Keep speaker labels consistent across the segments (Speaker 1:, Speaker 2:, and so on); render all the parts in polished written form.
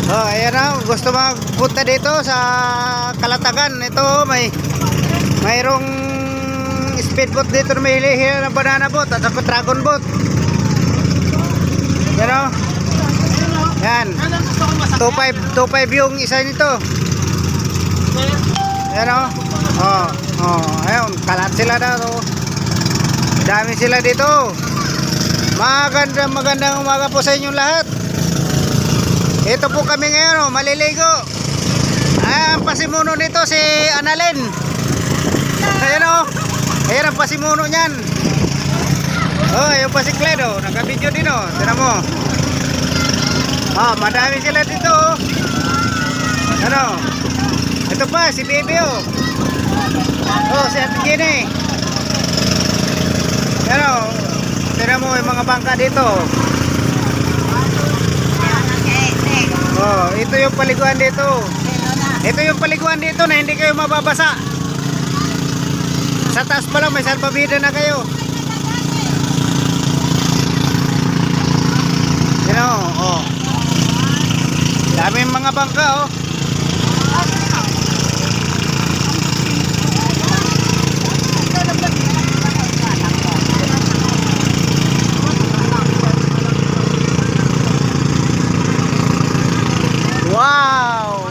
Speaker 1: Oh, ayan na, gusto magpunta dito sa Kalatagan. Ito, mayroong speedboat dito na may hila ng banana boat at saka dragon boat. Yan o. Yan. 2.5 yung isa nito. Yan o. Oh, oh, ayun, kalat sila na to. Dami sila dito. Magandang umaga po sa inyong lahat. Ito po kami ngayon, oh, maliligo. Ang pasimuno nito si Annalyn. Ayan o. Ayan ang pasimuno niyan. Oh, yung pasiklet oh, naka-video din oh. Tignan mo. Oh, madami sila dito oh. Ano? Ito pa si Baby oh. Oh, si Ate Jenny. Ano? Tignan mo yung mga bangka dito. Oh, ito yung paliguan dito. Ito yung paliguan dito na hindi kayo mababasa. Sa taas pa lang may salbabida na kayo. You know, oh. Daming mga bangka oh. Wow!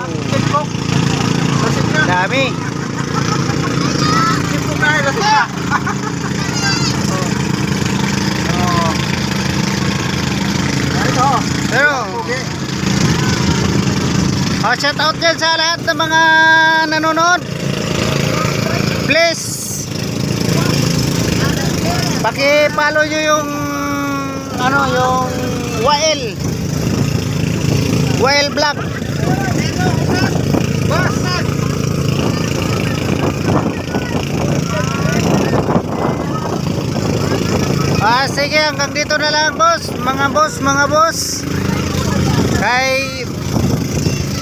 Speaker 1: Dami. Pero shout out dyan sa lahat ng mga nanonood. Please paki-follow nyo yung ano, yung Wael Vlog. Sige, hanggang dito na lang boss. Mga boss. Kay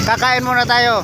Speaker 1: kakain muna tayo.